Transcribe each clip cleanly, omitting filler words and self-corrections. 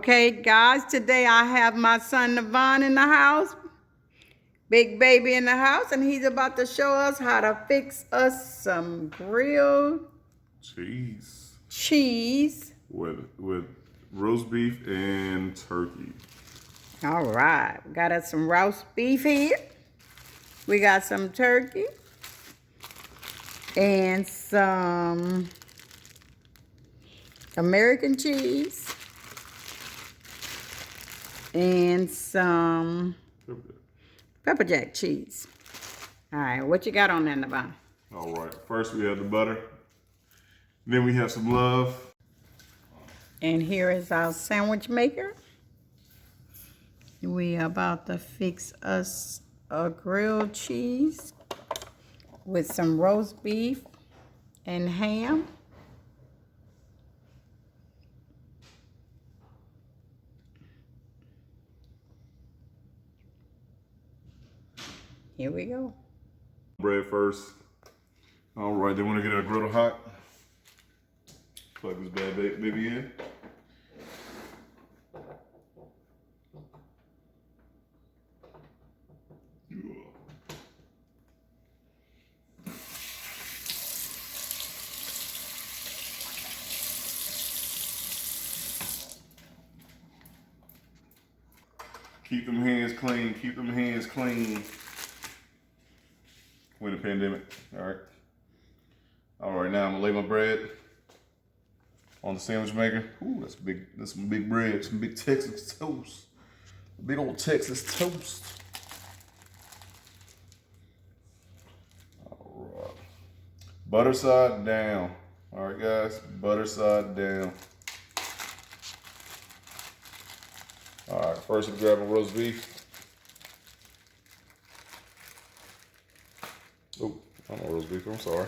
Okay, guys, today I have my son Navon in the house, big baby in the house, and he's about to show us how to fix us some grilled cheese with roast beef and turkey. All right, we got us some roast beef here. We got some turkey and some American cheese and some pepper jack cheese. All right, what you got on there, Navon? All right, first we have the butter. Then we have some love. And here is our sandwich maker. We are about to fix us a grilled cheese with some roast beef and ham. Here we go. Bread first. All right, then we're gonna get our griddle hot. Plug this bad baby in. Keep them hands clean. Keep them hands clean. We're in a pandemic. All right. All right. Now I'm gonna lay my bread on the sandwich maker. Ooh, that's big. That's some big bread. Some big Texas toast. Big old Texas toast. All right. Butter side down. All right, guys. Butter side down. All right. First, we grab a roast beef. Oh, I don't know roast beef. I'm sorry.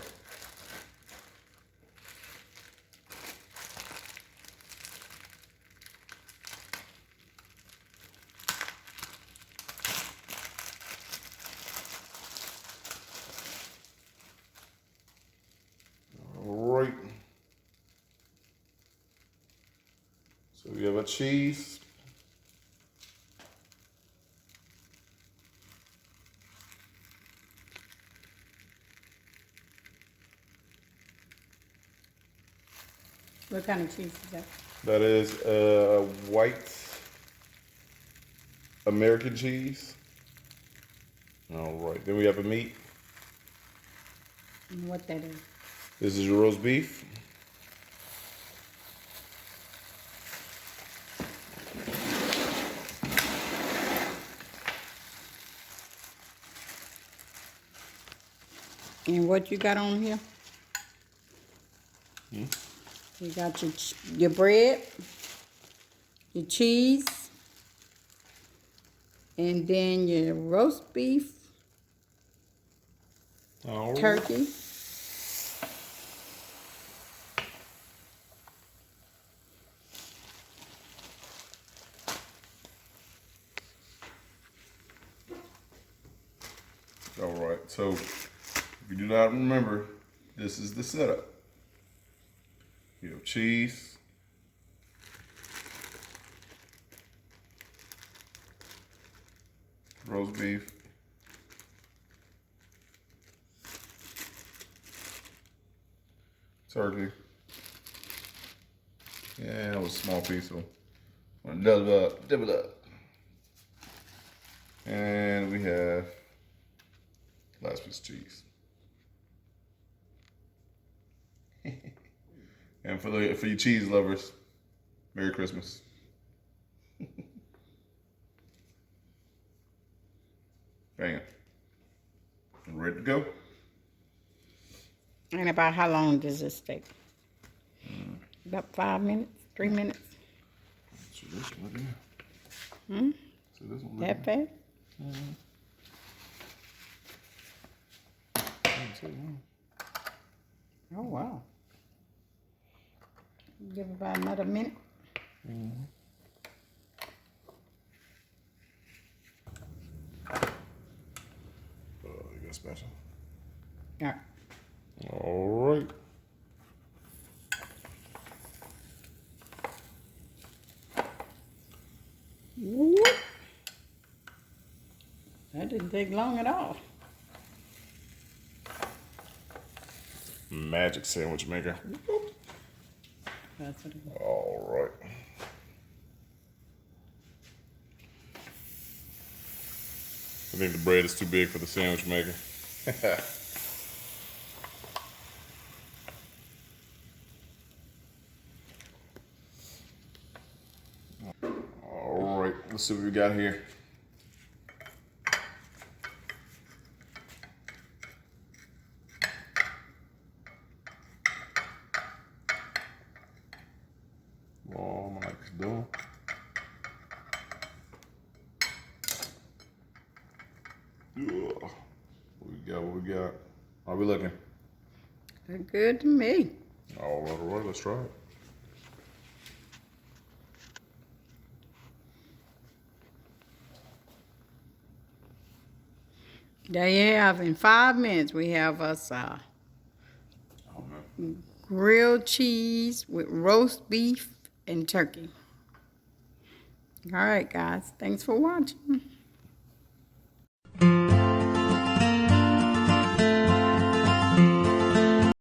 All right. So we have a cheese. What kind of cheese is that? That is white American cheese. All right, then we have a meat. And what that is? This is your roast beef. And what you got on here? You got your bread, your cheese, and then your roast beef, turkey. All right, so if you do not remember, this is the setup. You have cheese, roast beef, turkey. Yeah, that was a small piece, so I'm gonna double up. And we have last piece of cheese. And for you cheese lovers, Merry Christmas. Bam. Ready to go? And about how long does this take? About 5 minutes, 3 minutes? So this one, Hmm? so this one, That fast? Oh, wow. Give about another minute. You got special. All right. All right. Whoop. That didn't take long at all. Magic sandwich maker. That's what it is. All right. I think the bread is too big for the sandwich maker. All right, let's see what we got here. Oh, my mic is doing. Ugh. What we got? How we looking? They're good to me. All right, let's try it. There you have, in 5 minutes, we have us Oh, man. grilled cheese with roast beef and turkey. All right, guys. Thanks for watching.